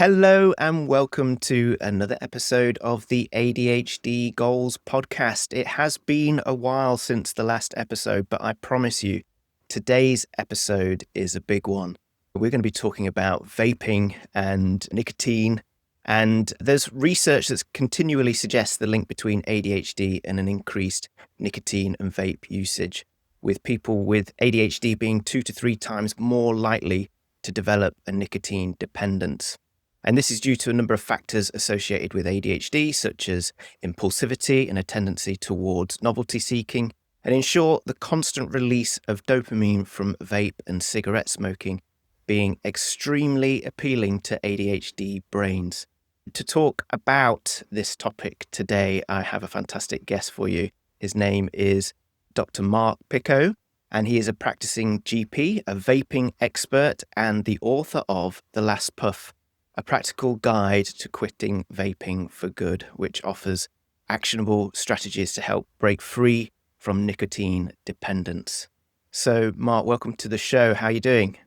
Hello and welcome to another episode of the ADHD Goals podcast. It has been a while since the last episode, but I promise you, today's episode is a big one. We're going to be talking about vaping and nicotine, and there's research that continually suggests the link between ADHD and an increased nicotine and vape usage, with people with ADHD being 2 to 3 times more likely to develop a nicotine dependence. And this is due to a number of factors associated with ADHD, such as impulsivity and a tendency towards novelty seeking. And in short, the constant release of dopamine from vape and cigarette smoking being extremely appealing to ADHD brains. To talk about this topic today, I have a fantastic guest for you. His name is Dr. Marc Picot, and he is a practising GP, a vaping expert, and the author of The Last Puff, a practical guide to quitting vaping for good, which offers actionable strategies to help break free from nicotine dependence. So, Marc, welcome to the show. How are you doing?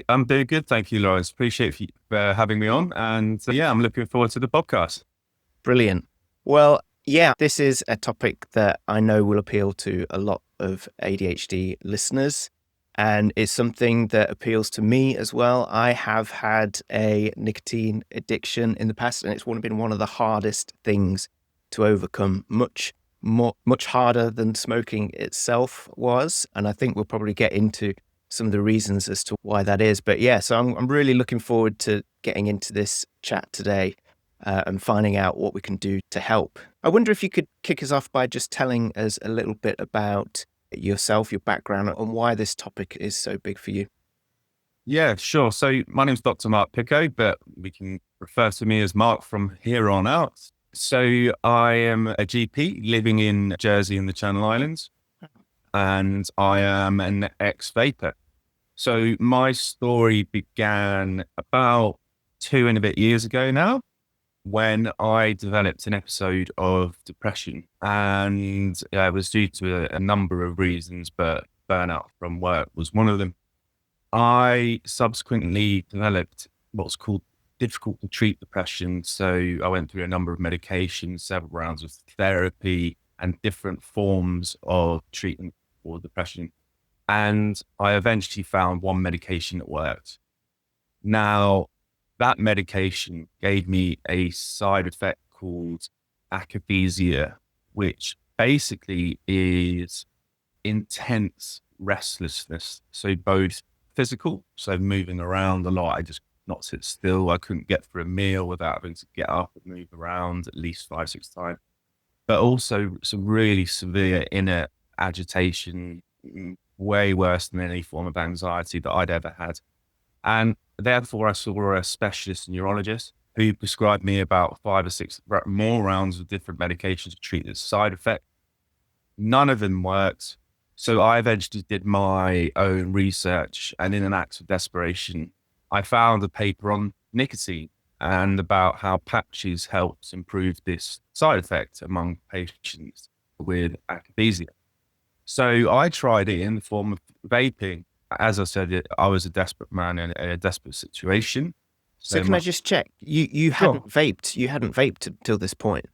I'm doing good. Thank you, Laurence. Appreciate you having me on. And I'm looking forward to the podcast. Brilliant. Well, this is a topic that I know will appeal to a lot of ADHD listeners. And it's something that appeals to me as well. I have had a nicotine addiction in the past, and it's been one of the hardest things to overcome, much harder than smoking itself was. And I think we'll probably get into some of the reasons as to why that is. But so I'm really looking forward to getting into this chat today and finding out what we can do to help. I wonder if you could kick us off by just telling us a little bit about yourself, your background, and why this topic is so big for you. Yeah, sure. So my name's Dr. Marc Picot, but we can refer to me as Marc from here on out. So I am a GP living in Jersey in the Channel Islands, and I am an ex-vapor. So my story began about 2 and a bit years ago now, when I developed an episode of depression, and it was due to a number of reasons, but burnout from work was one of them. I subsequently developed what's called difficult to treat depression. So I went through a number of medications, several rounds of therapy, and different forms of treatment for depression. And I eventually found one medication that worked. Now, that medication gave me a side effect called akathisia, which basically is intense restlessness. So both physical, so moving around a lot. I just not sit still. I couldn't get through a meal without having to get up and move around at least 5-6 times. But also some really severe inner agitation, way worse than any form of anxiety that I'd ever had. And therefore, I saw a specialist neurologist who prescribed me about 5 or 6 more rounds of different medications to treat this side effect. None of them worked. So I eventually did my own research, and in an act of desperation, I found a paper on nicotine and about how patches helps improve this side effect among patients with akathisia. So I tried it in the form of vaping. As I said, I was a desperate man in a desperate situation. So can I just check? You hadn't vaped. You hadn't vaped until this point.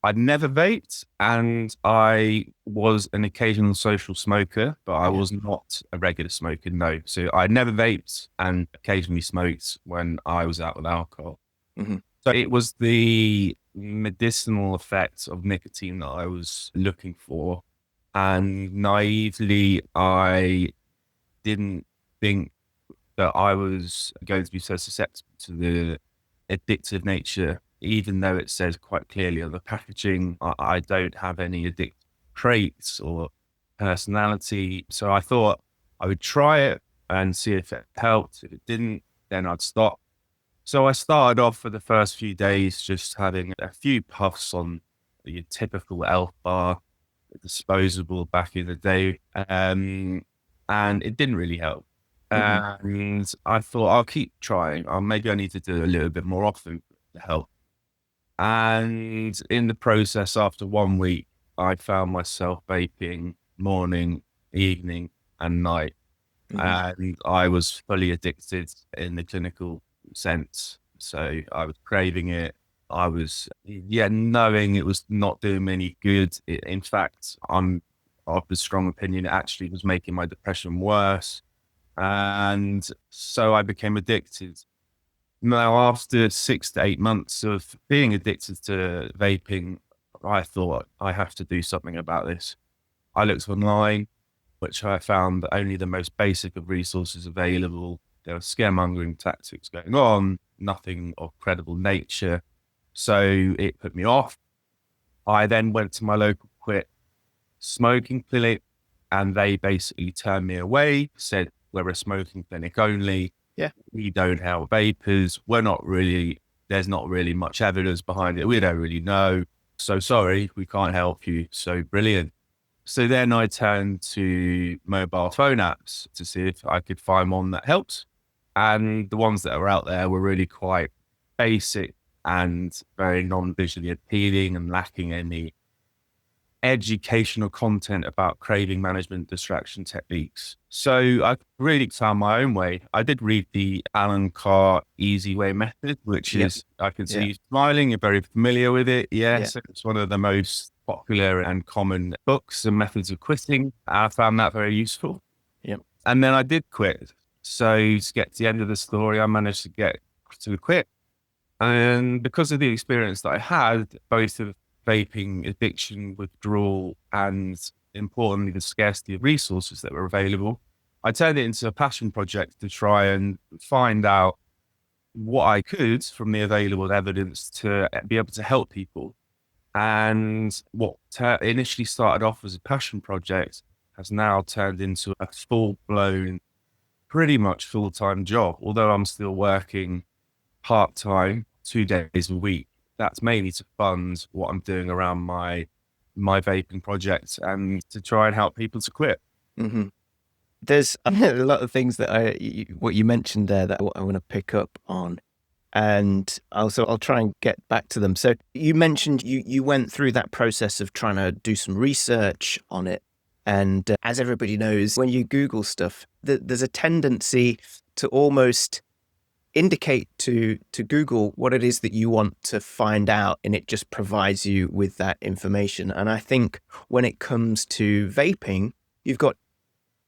I'd never vaped, and I was an occasional social smoker, but I was not a regular smoker, no. So I never vaped and occasionally smoked when I was out with alcohol. Mm-hmm. So it was the medicinal effects of nicotine that I was looking for. And naively, I didn't think that I was going to be so susceptible to the addictive nature, even though it says quite clearly on the packaging, I don't have any addictive traits or personality. So I thought I would try it and see if it helped. If it didn't, then I'd stop. So I started off for the first few days just having a few puffs on your typical elf bar, disposable back in the day. And it didn't really help. Mm-hmm. And I thought I'll keep trying. Maybe I need to do a little bit more often to help. And in the process, after 1 week, I found myself vaping morning, evening, and night. Mm-hmm. And I was fully addicted in the clinical sense. So I was craving it. I was, knowing it was not doing me any good. In fact, I'm of the strong opinion it actually was making my depression worse. And so I became addicted. Now, after 6 to 8 months of being addicted to vaping, I thought I have to do something about this. I looked online, which I found that only the most basic of resources available. There were scaremongering tactics going on, nothing of credible nature. So it put me off. I then went to my local quit smoking clinic, and they basically turned me away, said, we're a smoking clinic only. Yeah. We don't help vapors. There's not really much evidence behind it. We don't really know. So sorry, we can't help you. So brilliant. So then I turned to mobile phone apps to see if I could find one that helped. And the ones that were out there were really quite basic and very non-visually appealing and lacking any educational content about craving management distraction techniques. So I really found my own way. I did read the Alan Carr Easy Way method, which is, I can see you smiling, you're very familiar with it. Yes, it's one of the most popular and common books and methods of quitting. I found that very useful. Yep. And then I did quit. So to get to the end of the story, I managed to get to quit. And because of the experience that I had, both of vaping addiction, withdrawal, and importantly, the scarcity of resources that were available, I turned it into a passion project to try and find out what I could from the available evidence to be able to help people. And what initially started off as a passion project has now turned into a full-blown, pretty much full-time job, although I'm still working part-time, 2 days a week. That's mainly to fund what I'm doing around my vaping project and to try and help people to quit. Mm-hmm. There's a lot of things that what you mentioned there that I want to pick up on, and also I'll try and get back to them. So you mentioned you went through that process of trying to do some research on it, and as everybody knows, when you Google stuff, there's a tendency to almost indicate to Google what it is that you want to find out, and it just provides you with that information. And I think when it comes to vaping, you've got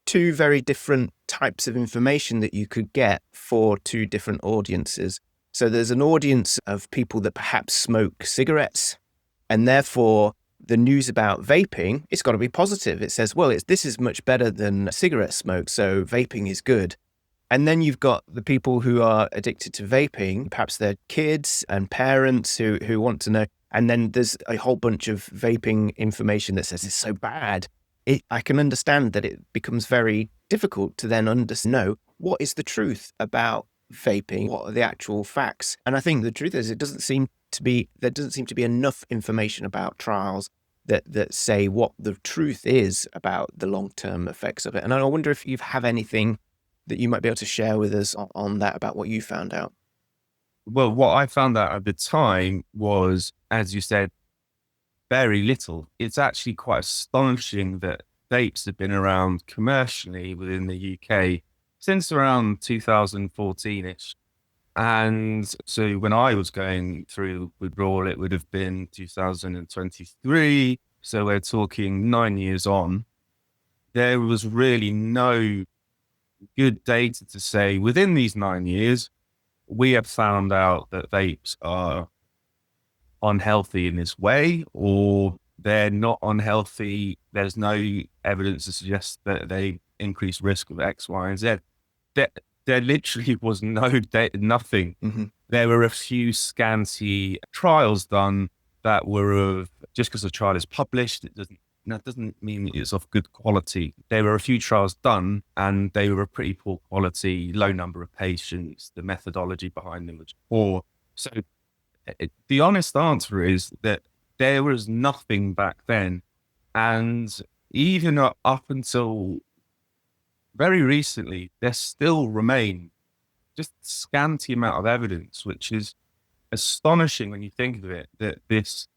two very different types of information that you could get for two different audiences. So there's an audience of people that perhaps smoke cigarettes, and therefore the news about vaping, it's got to be positive. It says, well, this is much better than cigarette smoke, so vaping is good. And then you've got the people who are addicted to vaping, perhaps they're kids and parents who want to know. And then there's a whole bunch of vaping information that says it's so bad. I can understand that it becomes very difficult to then know what is the truth about vaping, what are the actual facts. And I think the truth is there doesn't seem to be enough information about trials that say what the truth is about the long-term effects of it. And I wonder if you have anything that you might be able to share with us on that, about what you found out. Well, what I found out at the time was, as you said, very little. It's actually quite astonishing that vapes have been around commercially within the UK since around 2014-ish. And so when I was going through withdrawal, it would have been 2023. So we're talking 9 years on. There was really no good data to say within these 9 years, we have found out that vapes are unhealthy in this way, or they're not unhealthy. There's no evidence to suggest that they increase risk of X, Y, and Z. There literally was no data, nothing. Mm-hmm. There were a few scanty trials done that were of, just because a trial is published, that doesn't mean it's of good quality. There were a few trials done and they were of pretty poor quality, low number of patients. The methodology behind them was poor. So the honest answer is that there was nothing back then. And even up until very recently, there still remain just scanty amount of evidence, which is astonishing when you think of it, that this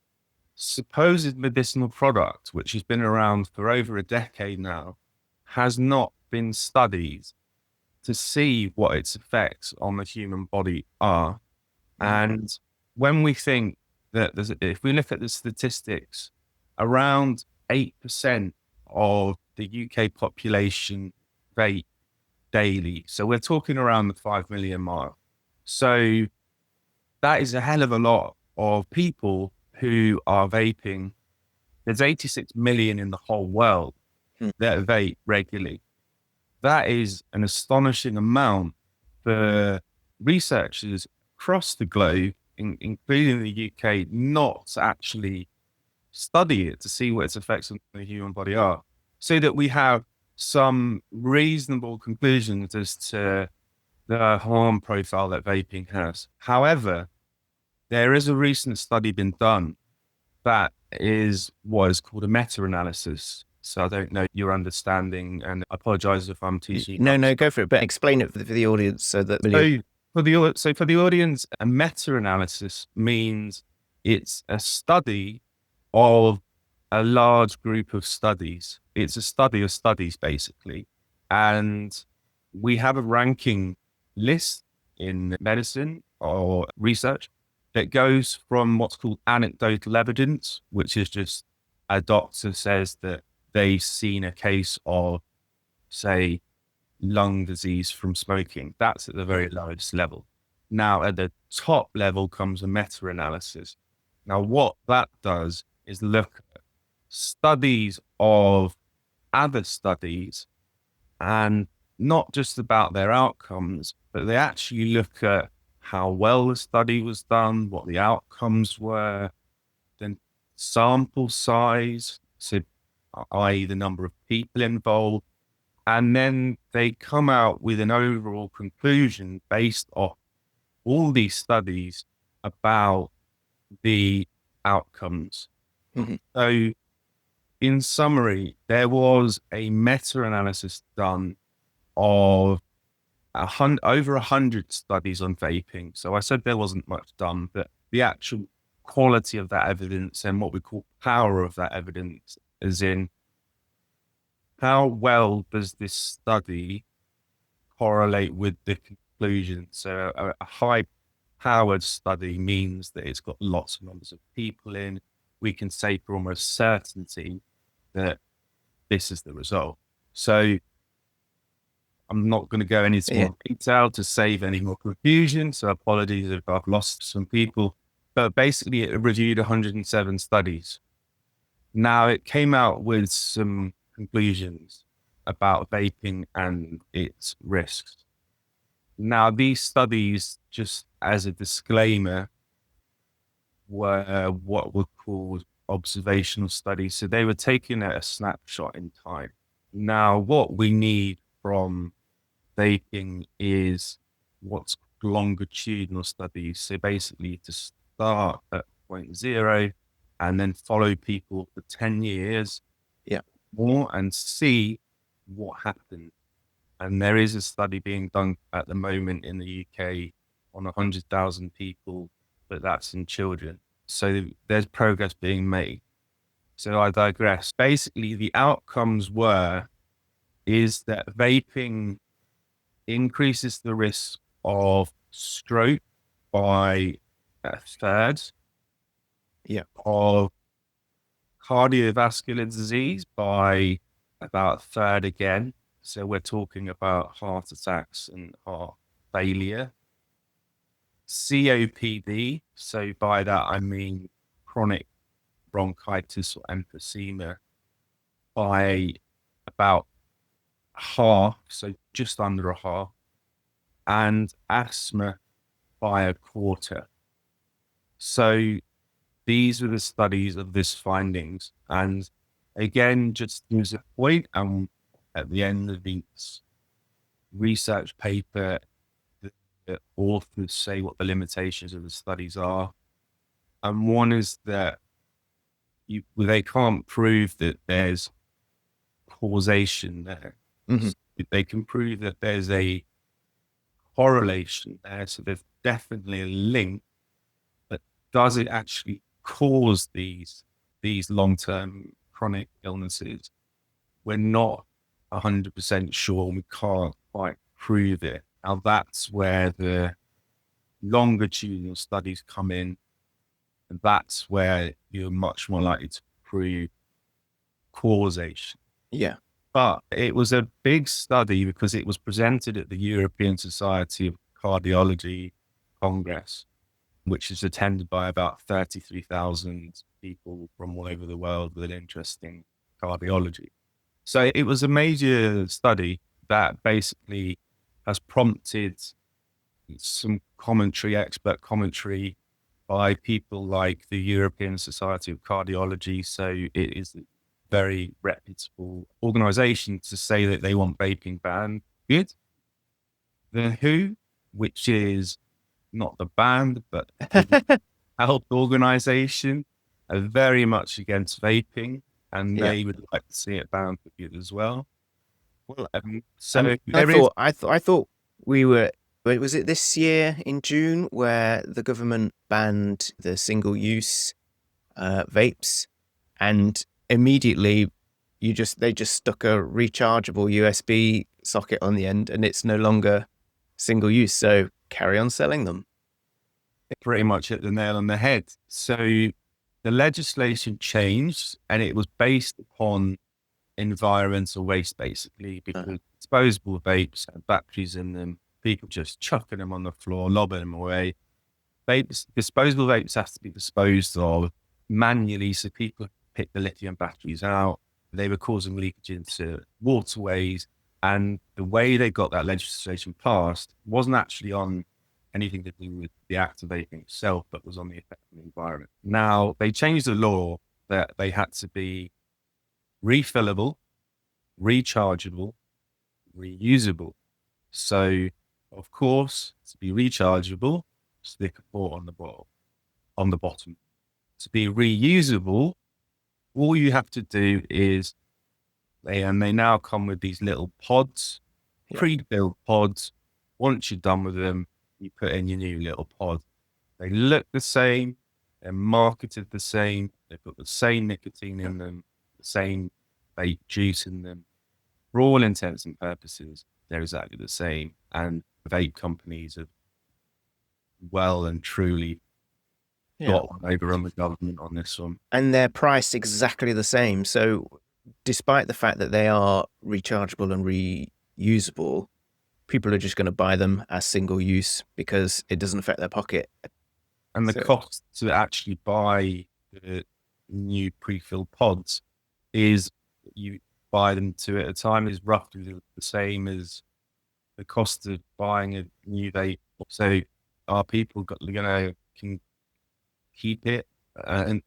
supposed medicinal product, which has been around for over a decade now, has not been studied to see what its effects on the human body are. And when we think that if we look at the statistics, around 8% of the UK population vape daily. So we're talking around the 5 million mark. So that is a hell of a lot of people who are vaping. There's 86 million in the whole world that vape regularly. That is an astonishing amount for researchers across the globe, including the UK, not to actually study it to see what its effects on the human body are, so that we have some reasonable conclusions as to the harm profile that vaping has. However, there is a recent study been done that is what is called a meta-analysis. So I don't know your understanding, and I apologize if I'm teaching you. No, go for it. But explain it for the audience so that For the audience, a meta-analysis means it's a study of a large group of studies. It's a study of studies, basically. And we have a ranking list in medicine or research that goes from what's called anecdotal evidence, which is just a doctor says that they've seen a case of, say, lung disease from smoking. That's at the very lowest level. Now, at the top level comes a meta-analysis. Now, what that does is look at studies of other studies, and not just about their outcomes, but they actually look at how well the study was done, what the outcomes were, then sample size, so i.e. the number of people involved, and then they come out with an overall conclusion based off all these studies about the outcomes. So in summary, there was a meta-analysis done of over 100 studies on vaping. So I said there wasn't much done, but the actual quality of that evidence and what we call power of that evidence, as in how well does this study correlate with the conclusion. So a high-powered study means that it's got lots of numbers of people in. We can say for almost certainty that this is the result. So I'm not going to go into more detail to save any more confusion. So apologies if I've lost some people. But basically, it reviewed 107 studies. Now, it came out with some conclusions about vaping and its risks. Now, these studies, just as a disclaimer, were what were called observational studies. So they were taken at a snapshot in time. Now, what we need from vaping is what's called longitudinal studies. So basically to start at point zero and then follow people for 10 years more and see what happened. And there is a study being done at the moment in the UK on 100,000 people, but that's in children. So there's progress being made. So I digress. Basically, the outcomes is that vaping increases the risk of stroke by a third, of cardiovascular disease by about a third again. So we're talking about heart attacks and heart failure. COPD, so by that I mean chronic bronchitis or emphysema, by about half, so just under a half, and asthma by a quarter. So these are the studies of this findings. And again, just as a point, at the end of each research paper, the authors say what the limitations of the studies are. And one is that they can't prove that there's causation there. So they can prove that there's a correlation there. So there's definitely a link, but does it actually cause these long-term chronic illnesses? We're not 100% sure. We can't quite prove it. Now that's where the longitudinal studies come in, and that's where you're much more likely to prove causation. Yeah. But it was a big study because it was presented at the European Society of Cardiology Congress, which is attended by about 33,000 people from all over the world with an interest in cardiology. So it was a major study that basically has prompted some commentary, expert commentary by people like the European Society of Cardiology. So it is a very reputable organization to say that they want vaping banned. Good. The WHO, which is not the band, but the health organization, are very much against vaping, and Yeah. they would like to see it banned for good as well. Well, So I there is thought we were. Wait, was it this year in June where the government banned the single-use vapes, and immediately they just stuck a rechargeable USB socket on the end, and it's no longer single-use. So carry on selling them. pretty much hit the nail on the head. So the legislation changed, and it was based upon environmental waste, basically, because disposable vapes had batteries in them, people just chucking them on the floor, lobbing them away. Disposable vapes have to be disposed of manually, so people pick the lithium batteries out. They were causing leakage into waterways, and the way they got that legislation passed wasn't actually on anything to do with the act of vaping itself, but was on the effect on the environment. Now, they changed the law that they had to be refillable, rechargeable, reusable. So, of course, to be rechargeable, stick a port on the bottom. To be reusable, all you have to do is they now come with these little pods, pre-built pods. Once you're done with them, you put in your new little pod. They look the same, they're marketed the same, they've got the same nicotine in them, the same vape juice in them. For all intents and purposes, they're exactly the same. And vape companies have well and truly got one over on the government on this one. And they're priced exactly the same. So despite the fact that they are rechargeable and reusable, people are just going to buy them as single use because it doesn't affect their pocket. And the cost to actually buy the new pre-filled pods is you buy them two at a time is roughly the same as the cost of buying a new vape. So are people going to can keep it? And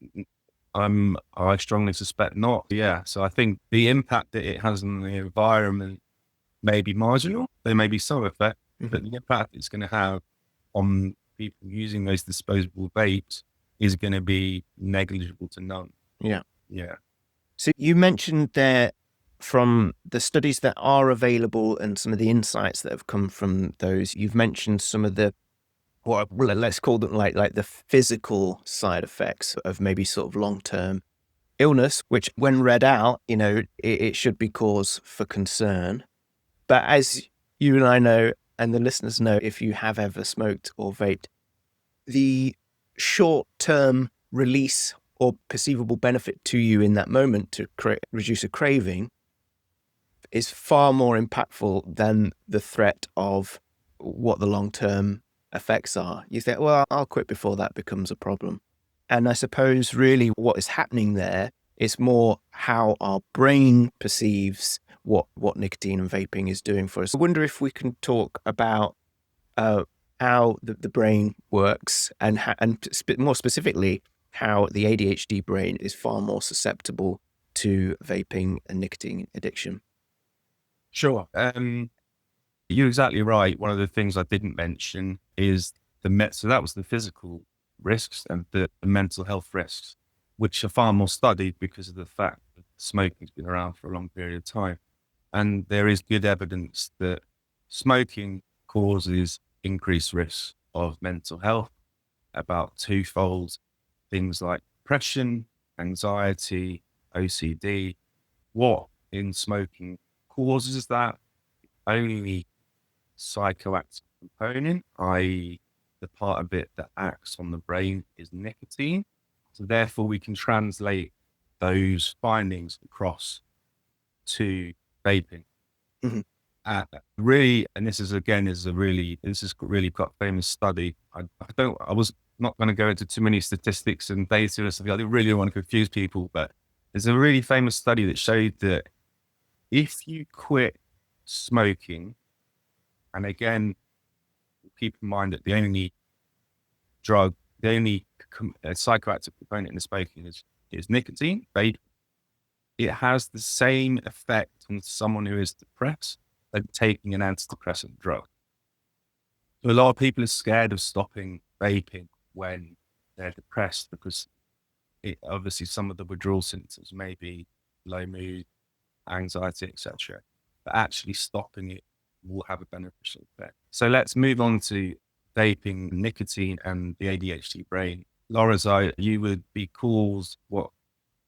I strongly suspect not. Yeah. So I think the impact that it has on the environment may be marginal. There may be some effect, but the impact it's going to have on people using those disposable vapes is going to be negligible to none. Yeah. Yeah. So you mentioned there from the studies that are available and some of the insights that have come from those, you've mentioned some of the, what let's call them like the physical side effects of maybe sort of long-term illness, which when read out, it should be cause for concern. But as you and I know, and the listeners know, if you have ever smoked or vaped, the short-term release or perceivable benefit to you in that moment to reduce a craving is far more impactful than the threat of what the long-term effects are. You think, well, I'll quit before that becomes a problem. And I suppose really what is happening there is more how our brain perceives what nicotine and vaping is doing for us. I wonder if we can talk about how the brain works and more specifically, how the ADHD brain is far more susceptible to vaping and nicotine addiction. Sure. You're exactly right. One of the things I didn't mention is so that was the physical risks and the mental health risks, which are far more studied because of the fact that smoking's been around for a long period of time. And there is good evidence that smoking causes increased risks of mental health, about twofold. Things like depression, anxiety, OCD. What in smoking causes that? Only psychoactive component, i.e., the part of it that acts on the brain is nicotine. So therefore, we can translate those findings across to vaping. Mhm. Really, and this is really quite a famous study. I was not going to go into too many statistics and data and stuff. I didn't really want to confuse people, but there's a really famous study that showed that if you quit smoking, and again, keep in mind that the only psychoactive component in the smoking is nicotine, vape. It has the same effect on someone who is depressed as taking an antidepressant drug. So a lot of people are scared of stopping vaping when they're depressed because obviously some of the withdrawal symptoms may be low mood, anxiety, etc. But actually stopping it will have a beneficial effect. So let's move on to vaping, nicotine, and the ADHD brain. Laurence, you would be called what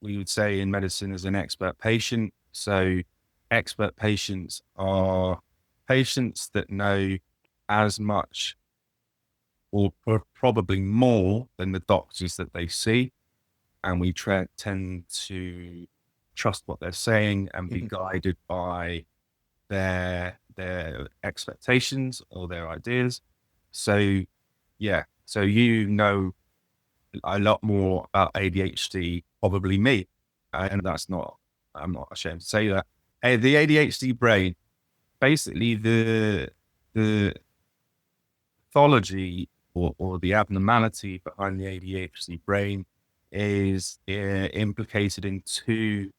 we would say in medicine as an expert patient. So expert patients are patients that know as much or probably more than the doctors that they see. And we tend to trust what they're saying and be guided by their expectations or their ideas. So you know a lot more about ADHD, probably me, and I'm not ashamed to say that. The ADHD brain, basically the pathology or the abnormality behind the ADHD brain is implicated in two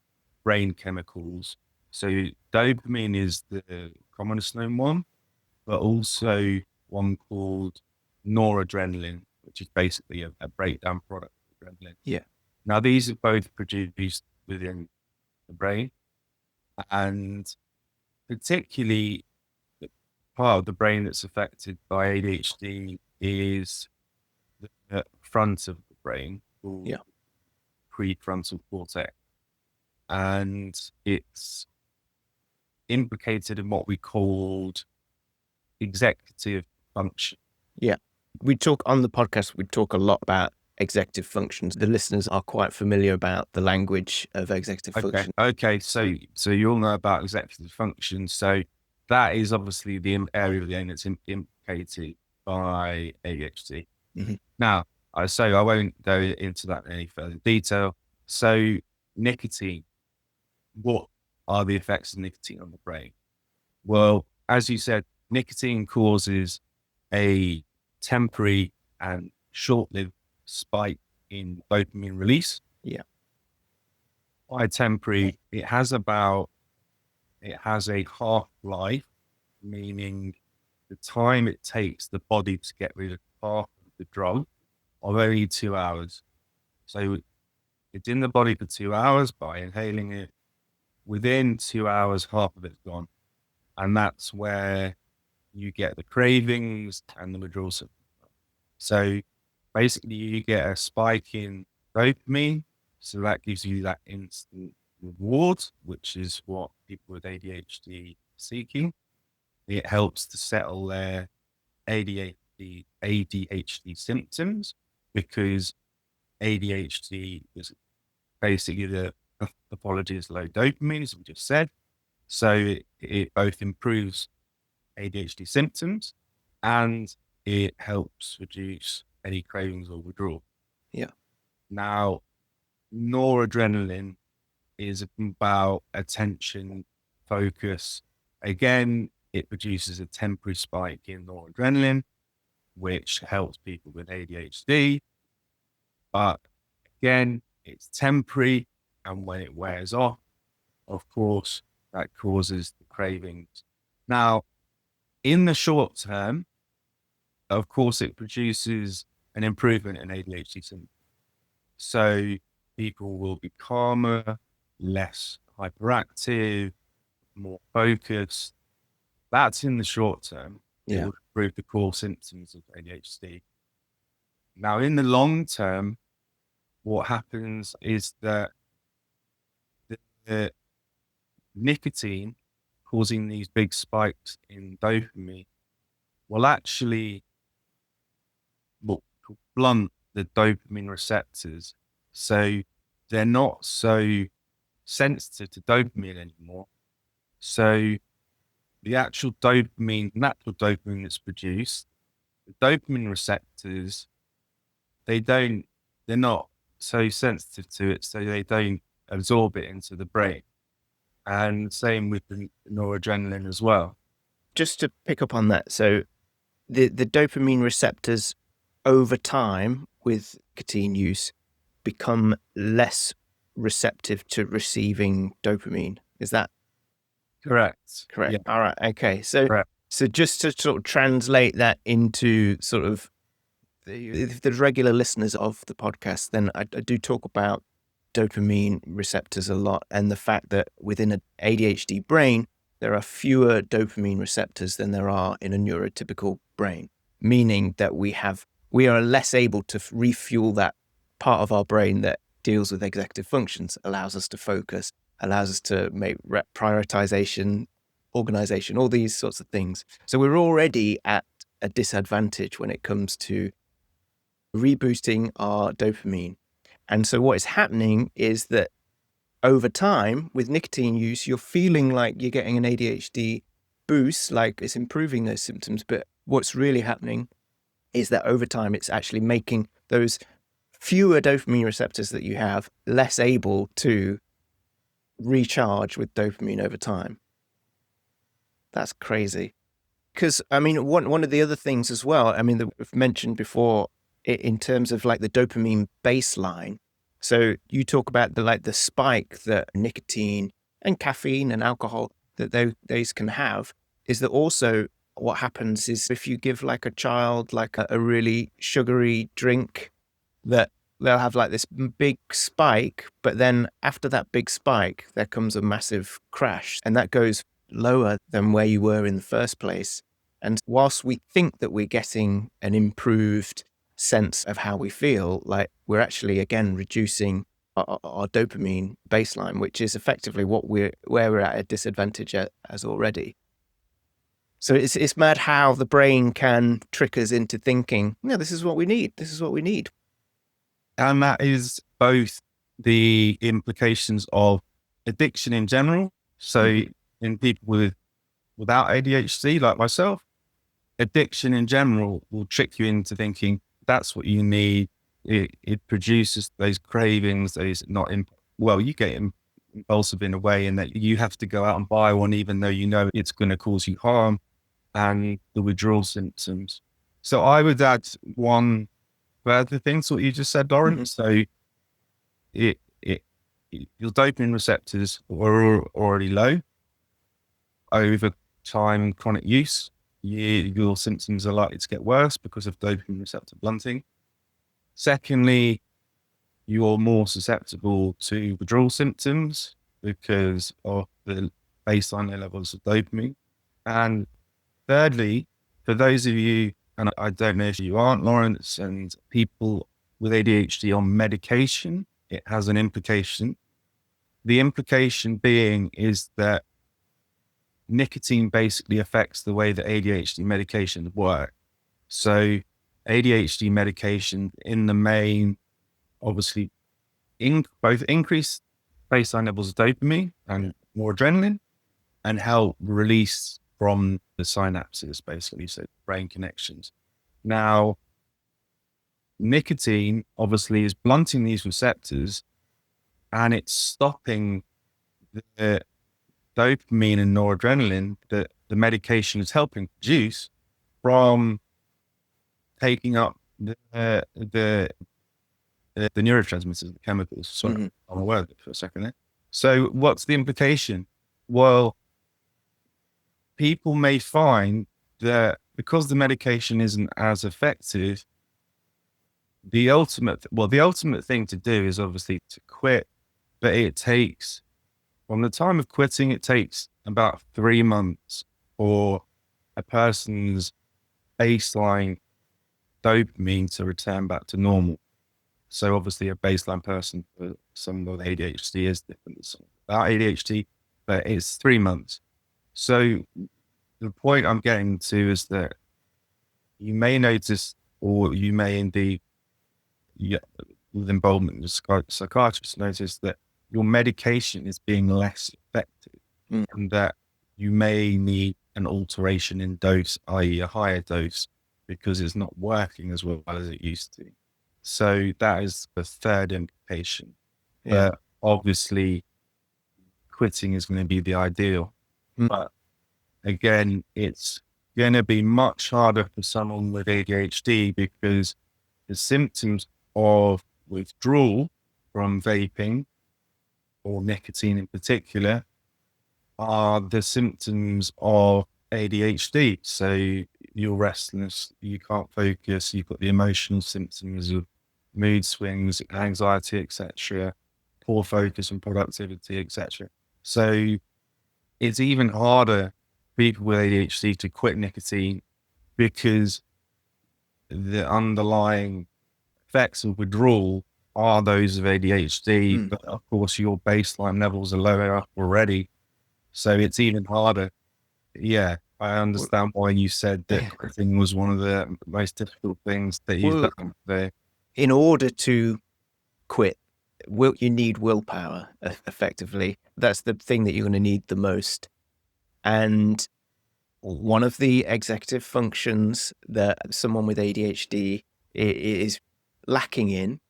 brain chemicals. So dopamine is the commonest known one, but also one called noradrenaline, which is basically a breakdown product of adrenaline. Yeah. Now, these are both produced within the brain, and particularly the part of the brain that's affected by ADHD is the front of the brain, called Yeah. prefrontal cortex, and it's implicated in what we called executive function. Yeah. We talk on the podcast, we talk a lot about executive functions. The listeners are quite familiar about the language of executive function. Okay. So you all know about executive function. So that is obviously the area of the brain that's implicated by ADHD. Now, I won't go into that in any further detail. So nicotine, what are the effects of nicotine on the brain? Well, as you said, nicotine causes a temporary and short-lived spike in dopamine release. Yeah. By temporary, it has a half-life, meaning the time it takes the body to get rid of half of the drug of only 2 hours. So it's in the body for 2 hours by inhaling it. Within 2 hours, half of it's gone. And that's where you get the cravings and the withdrawal symptoms. So basically, you get a spike in dopamine. So that gives you that instant reward, which is what people with ADHD are seeking. It helps to settle their ADHD symptoms because ADHD is basically the pathology is low dopamine, as we just said. So it both improves ADHD symptoms and it helps reduce any cravings or withdrawal. Yeah. Now, noradrenaline is about attention, focus. Again, it produces a temporary spike in noradrenaline, which helps people with ADHD. But again, it's temporary. And when it wears off, of course, that causes the cravings. Now, in the short term, of course, it produces an improvement in ADHD symptoms. So people will be calmer, less hyperactive, more focused. That's in the short term. It Yeah. will improve the core symptoms of ADHD. Now, in the long term, what happens is that the nicotine causing these big spikes in dopamine will actually blunt the dopamine receptors. So they're not so sensitive to dopamine anymore. So the actual dopamine, natural dopamine that's produced, the dopamine receptors, they're not so sensitive to it, so they don't absorb it into the brain. And same with the noradrenaline as well. Just to pick up on that, so the dopamine receptors over time with nicotine use become less receptive to receiving dopamine. Is that Correct. correct? Yeah, All right. Okay. So correct. just to sort of translate that into sort of if there's regular listeners of the podcast, then I do talk about dopamine receptors a lot, and the fact that within an ADHD brain, there are fewer dopamine receptors than there are in a neurotypical brain, meaning that we are less able to refuel that part of our brain that deals with executive functions, allows us to focus, allows us to make prioritization, organization, all these sorts of things. So we're already at a disadvantage when it comes to reboosting our dopamine. And so what is happening is that over time with nicotine use, you're feeling like you're getting an ADHD boost, like it's improving those symptoms. But what's really happening is that over time, it's actually making those fewer dopamine receptors that you have less able to recharge with dopamine over time. That's crazy. Because, I mean, one of the other things as well, I mean, that we've mentioned before in terms of like the dopamine baseline. So you talk about the spike that nicotine and caffeine and alcohol that those can have, is that also what happens is if you give like a child like a really sugary drink, that they'll have like this big spike, but then after that big spike, there comes a massive crash, and that goes lower than where you were in the first place. And whilst we think that we're getting an improved sense of how we feel, like we're actually again reducing our dopamine baseline, which is effectively where we're at a disadvantage as already. So it's mad how the brain can trick us into thinking, no, this is what we need. This is what we need. And that is both the implications of addiction in general. So in people without ADHD, like myself, addiction in general will trick you into thinking that's what you need. It produces those cravings, those you get impulsive in a way, and that you have to go out and buy one, even though you know it's going to cause you harm, and the withdrawal symptoms. So I would add one further thing to what you just said, Laurence. So your dopamine receptors are already low. Over time and chronic use, your symptoms are likely to get worse because of dopamine receptor blunting. Secondly, you're more susceptible to withdrawal symptoms because of the baseline levels of dopamine. And thirdly, for those of you, and I don't know if you aren't, Laurence, and people with ADHD on medication, it has an implication. The implication being is that nicotine basically affects the way that ADHD medications work. So ADHD medication in the main, obviously, both increase baseline levels of dopamine and more adrenaline, and help release from the synapses, basically, so brain connections. Now, nicotine obviously is blunting these receptors, and it's stopping the dopamine and noradrenaline that the medication is helping produce from taking up the neurotransmitters, the chemicals. Sorry, I'm aware of it for a second there. So what's the implication? Well, people may find that because the medication isn't as effective, the ultimate thing to do is obviously to quit, but it takes, from the time of quitting, it takes about 3 months for a person's baseline dopamine to return back to normal. So obviously a baseline person for someone with ADHD is different than someone without ADHD, but it's 3 months. So the point I'm getting to is that you may notice, or you may indeed with involvement with psychiatrists notice that your medication is being less effective and that you may need an alteration in dose, i.e. a higher dose, because it's not working as well as it used to. So that is the third implication. Yeah. But obviously quitting is going to be the ideal. But again, it's going to be much harder for someone with ADHD because the symptoms of withdrawal from vaping or nicotine in particular are the symptoms of ADHD. So you're restless, you can't focus, you've got the emotional symptoms of mood swings, anxiety, etc., poor focus and productivity, etc. So it's even harder for people with ADHD to quit nicotine because the underlying effects of withdrawal are those of ADHD, but of course your baseline levels are lower already. So it's even harder. Yeah, I understand why you said that quitting was one of the most difficult things that you've done there. In order to quit, you need willpower, effectively. That's the thing that you're going to need the most. And one of the executive functions that someone with ADHD is lacking in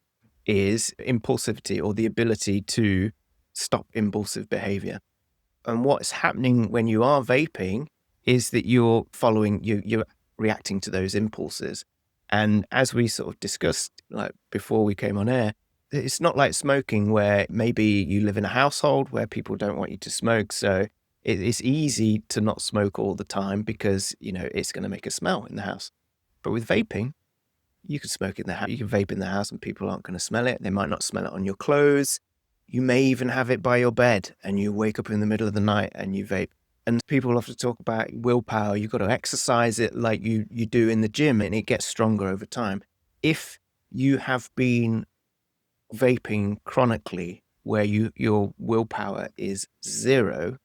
is impulsivity, or the ability to stop impulsive behavior. And what's happening when you are vaping is that you're reacting to those impulses. And as we sort of discussed, like before we came on air, it's not like smoking where maybe you live in a household where people don't want you to smoke. So it's easy to not smoke all the time because, it's going to make a smell in the house. But with vaping, you can smoke in the house, you can vape in the house and people aren't going to smell it. They might not smell it on your clothes. You may even have it by your bed and you wake up in the middle of the night and you vape. And people often talk about willpower. You've got to exercise it like you do in the gym and it gets stronger over time. If you have been vaping chronically where your willpower is zero,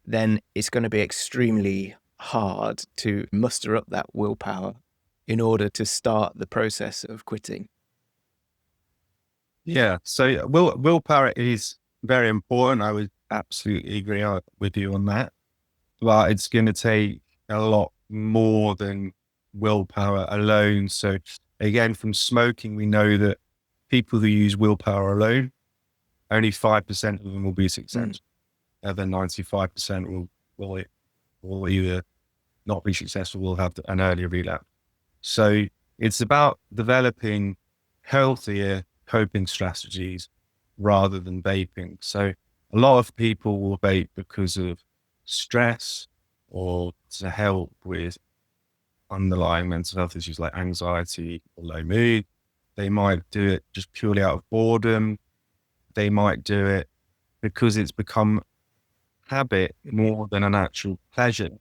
then it's going to be extremely hard to muster up that willpower in order to start the process of quitting. Yeah, so willpower is very important. I would absolutely agree with you on that. But it's going to take a lot more than willpower alone. So again, from smoking, we know that people who use willpower alone, only 5% of them will be successful. Other 95% will either not be successful, will have an early relapse. So it's about developing healthier coping strategies rather than vaping. So a lot of people will vape because of stress or to help with underlying mental health issues like anxiety or low mood. They might do it just purely out of boredom. They might do it because it's become habit more than an actual pleasure.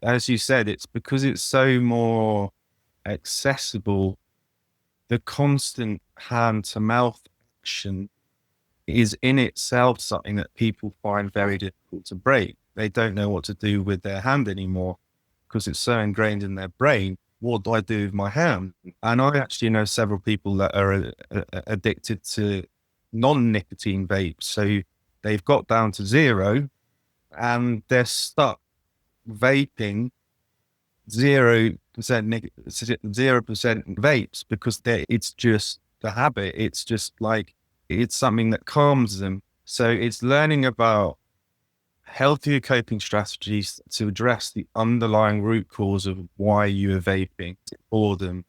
As you said, it's because it's so more accessible. The constant hand to mouth action is in itself something that people find very difficult to break. They don't know what to do with their hand anymore because it's so ingrained in their brain. What do I do with my hand? And I actually know several people that are addicted to non-nicotine vapes. So they've got down to zero and they're stuck vaping 0% 0% vapes because it's just the habit. It's just like, it's something that calms them. So it's learning about healthier coping strategies to address the underlying root cause of why you are vaping, boredom.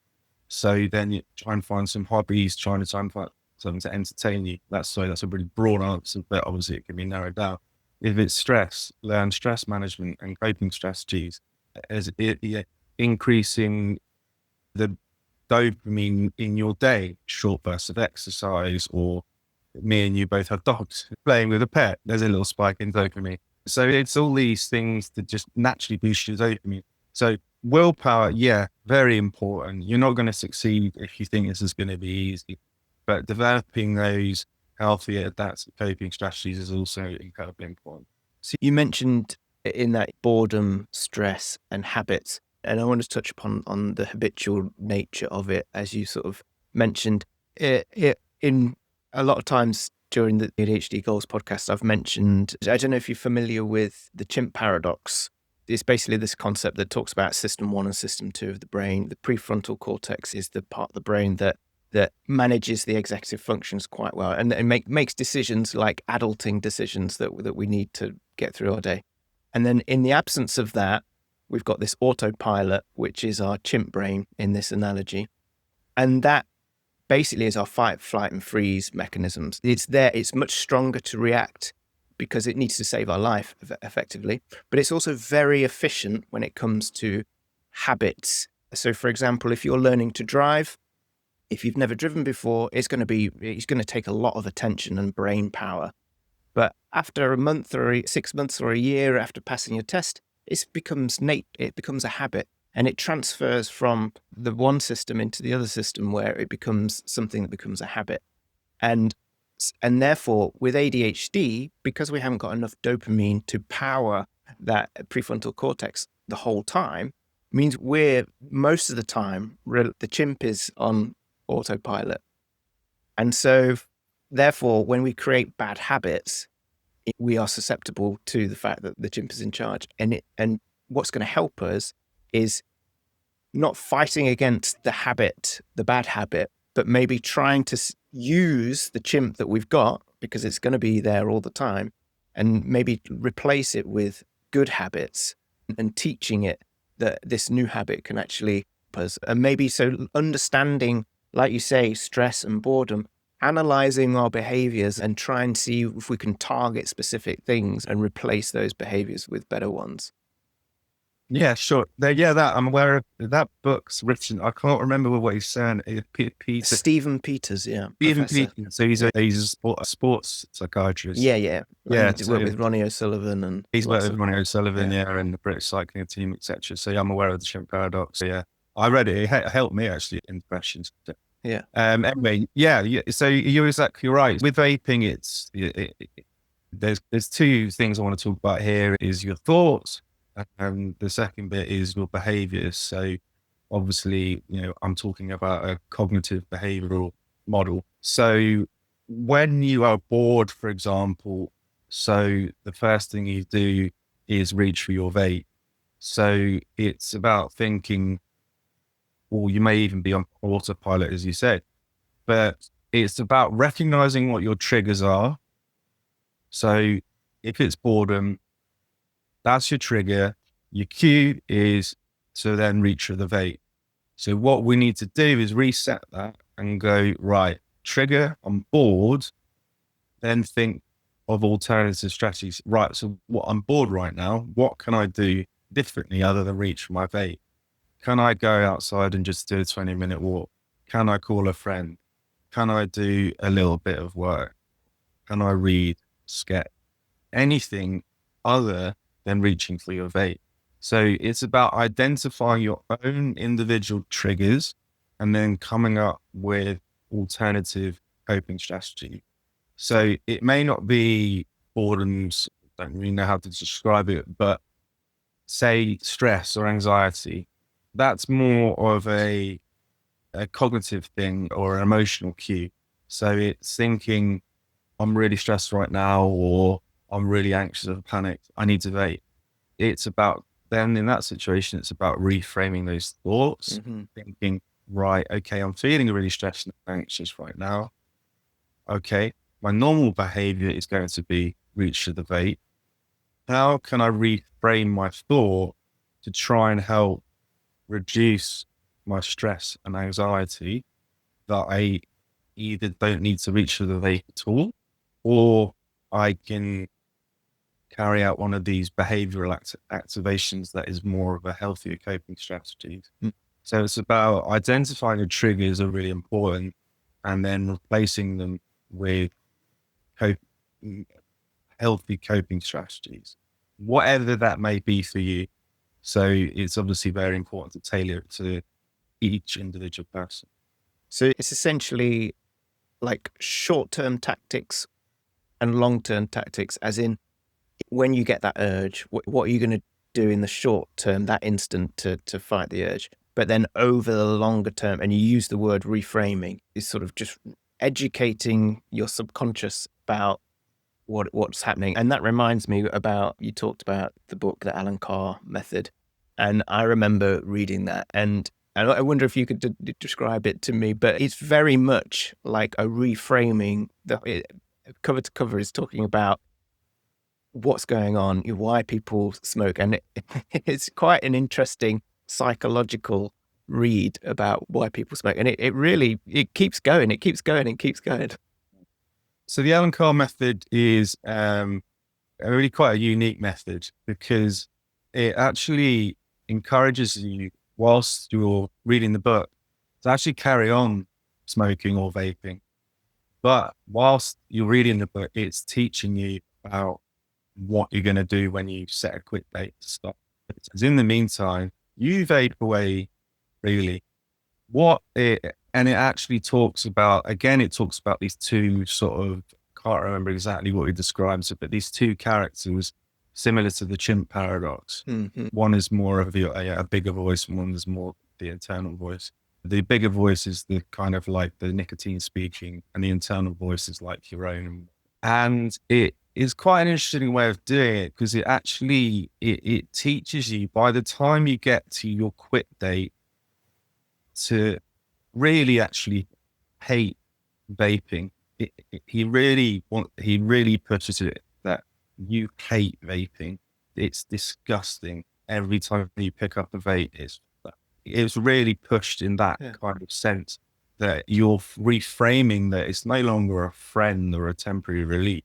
So then you try and find some hobbies, trying to find something to entertain you. That's a really broad answer, but obviously it can be narrowed down. If it's stress, learn stress management and coping strategies. As increasing the dopamine in your day, short bursts of exercise, or me and you both have dogs, playing with a pet, there's a little spike in dopamine. So it's all these things that just naturally boost your dopamine. So willpower, yeah, very important. You're not going to succeed if you think this is going to be easy, but developing those healthier adaptive coping strategies is also incredibly important. So you mentioned in that boredom, stress and habits, and I want to touch upon on the habitual nature of it, as you sort of mentioned. In a lot of times during the ADHD Goals podcast, I've mentioned, I don't know if you're familiar with the Chimp paradox. It's basically this concept that talks about system 1 and system 2 of the brain. The prefrontal cortex is the part of the brain that manages the executive functions quite well and makes decisions like adulting decisions that we need to get through our day. And then in the absence of that, we've got this autopilot, which is our chimp brain in this analogy. And that basically is our fight, flight, and freeze mechanisms. It's there. It's much stronger to react because it needs to save our life effectively. But it's also very efficient when it comes to habits. So, for example, if you're learning to drive, if you've never driven before, it's going to take a lot of attention and brain power. But after a month or 6 months or a year after passing your test, it becomes a habit. And it transfers from the one system into the other system where it becomes something that becomes a habit. And therefore, with ADHD, because we haven't got enough dopamine to power that prefrontal cortex the whole time, means we're most of the time, the chimp is on autopilot. And so, therefore, when we create bad habits, we are susceptible to the fact that the chimp is in charge. And what's going to help us is not fighting against the bad habit, but maybe trying to use the chimp that we've got, because it's going to be there all the time, and maybe replace it with good habits and teaching it that this new habit can actually help us. And maybe so understanding, like you say, stress and boredom, analyzing our behaviors and try and see if we can target specific things and replace those behaviors with better ones. Yeah, sure. That I'm aware of. That book's written. I can't remember what he's saying. Peter. Stephen Peters, yeah. Stephen Peters. So he's a sports psychiatrist. Yeah. Yeah. He's worked with Ronnie O'Sullivan and he's worked with Ronnie O'Sullivan, and the British cycling team, etc. So I'm aware of the Chimp paradox. So, yeah, I read it. It helped me actually in questions. Yeah. Anyway, yeah. So you're exactly right. With vaping, there's two things I want to talk about here. Is your thoughts. The second bit is your behaviors. So obviously, I'm talking about a cognitive behavioral model. So when you are bored, for example, so the first thing you do is reach for your vape. So it's about thinking, or you may even be on autopilot, as you said, but it's about recognizing what your triggers are. So if it's boredom, that's your trigger. Your cue is to then reach for the vape. So what we need to do is reset that and go, right, trigger, I'm bored, then think of alternative strategies. Right, so I'm bored right now. What can I do differently other than reach for my vape? Can I go outside and just do a 20-minute walk? Can I call a friend? Can I do a little bit of work? Can I read, sketch? Anything other than reaching for your vape. So it's about identifying your own individual triggers and then coming up with alternative coping strategy. So it may not be boredoms, don't really know how to describe it, but say stress or anxiety, that's more of a cognitive thing or an emotional cue. So it's thinking, I'm really stressed right now, or I'm really anxious or panicked, I need to vape. It's about, then in that situation, it's about reframing those thoughts, thinking, right, okay, I'm feeling really stressed and anxious right now. Okay, my normal behavior is going to be reach for the vape. How can I reframe my thought to try and help reduce my stress and anxiety that I either don't need to reach for the vape at all, or I can carry out one of these behavioral activations that is more of a healthier coping strategy. So it's about identifying the triggers are really important and then replacing them with healthy coping strategies, whatever that may be for you. So it's obviously very important to tailor it to each individual person. So it's essentially like short-term tactics and long-term tactics, as in when you get that urge, what are you going to do in the short term, that instant to fight the urge? but then over the longer term, and you use the word reframing, is sort of just educating your subconscious about what's happening. And that reminds me about, you talked about the book, the Alan Carr method. And I remember reading that, and I wonder if you could describe it to me, but it's very much like a reframing. Cover to cover is talking about what's going on, why people smoke. And it's quite an interesting psychological read about why people smoke. And it really keeps going, it keeps going, it keeps going. So the Alan Carr method is a really quite a unique method, because it actually encourages you, whilst you're reading the book, to actually carry on smoking or vaping. But whilst you're reading the book, it's teaching you about what you're going to do when you set a quit date to stop. Because in the meantime, you vape away freely. And it actually talks about, again, it talks about these two sort of, can't remember exactly what he describes it, but these two characters similar to the Chimp paradox. Mm-hmm. One is more of a bigger voice, and one is more the internal voice. The bigger voice is the kind of like the nicotine speaking, and the internal voice is like your own. And it is quite an interesting way of doing it, because it actually, it teaches you, by the time you get to your quit date, to really actually hate vaping. He really pushes it that you hate vaping. It's disgusting. Every time you pick up a vape, it's really pushed in that kind of sense, that you're reframing that it's no longer a friend or a temporary relief.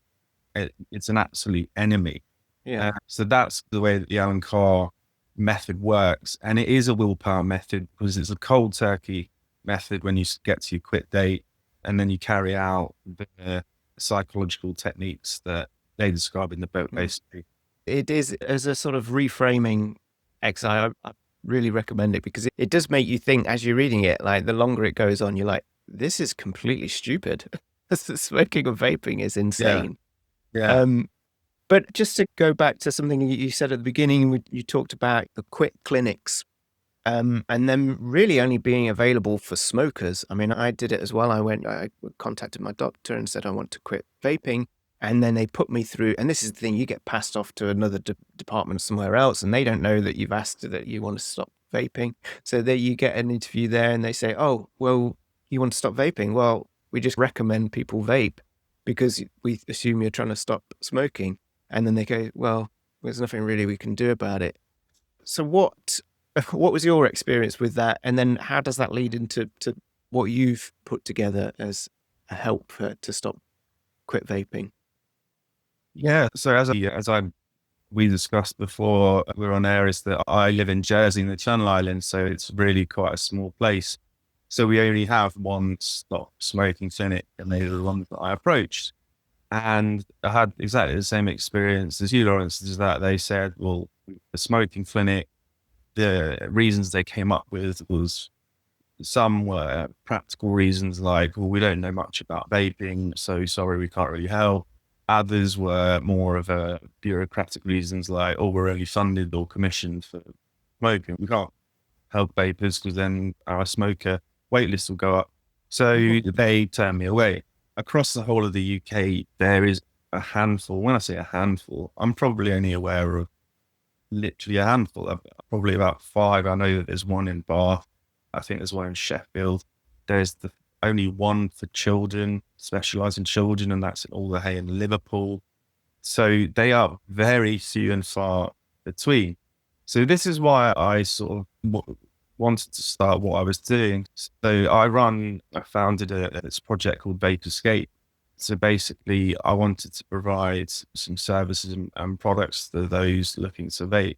It's an absolute enemy. Yeah. So that's the way that the Alan Carr method works. And it is a willpower method, because it's a cold turkey method when you get to your quit date, and then you carry out the psychological techniques that they describe in the book, basically. It is, as a sort of reframing exercise, I really recommend it, because it does make you think as you're reading it. Like, the longer it goes on, you're like, this is completely stupid. Smoking or vaping is insane. Yeah. But just to go back to something you said at the beginning, you talked about the quit clinics, and them really only being available for smokers. I mean, I did it as well. I contacted my doctor and said I want to quit vaping. And then they put me through, and this is the thing, you get passed off to another department somewhere else, and they don't know that you've asked that you want to stop vaping. So there you get an interview there, and they say, oh, well, you want to stop vaping? Well, we just recommend people vape because we assume you're trying to stop smoking. And then they go, well, there's nothing really we can do about it. So what was your experience with that? And then how does that lead into what you've put together as a help to stop quit vaping? Yeah. So we discussed before we were on air, is that I live in Jersey in the Channel Islands, so it's really quite a small place. So we only have one stop smoking clinic, and they were the ones that I approached. And I had exactly the same experience as you, Laurence, is that they said, well, the smoking clinic, the reasons they came up with was, some were practical reasons like, well, we don't know much about vaping, so sorry, we can't really help. Others were more of a bureaucratic reasons like, oh, we're only funded or commissioned for smoking. We can't help vapers because then our smoker wait list will go up. So they turned me away. Across the whole of the UK, there is a handful. When I say a handful, I'm probably only aware of literally a handful, probably about 5. I know that there's one in Bath. I think there's one in Sheffield. There's only one for children, specialised in children, and that's in Alderhay in Liverpool. So they are very few and far between. So this is why I sort of wanted to start what I was doing. So I founded this project called Vape Escape. So basically I wanted to provide some services and products to those looking to vape.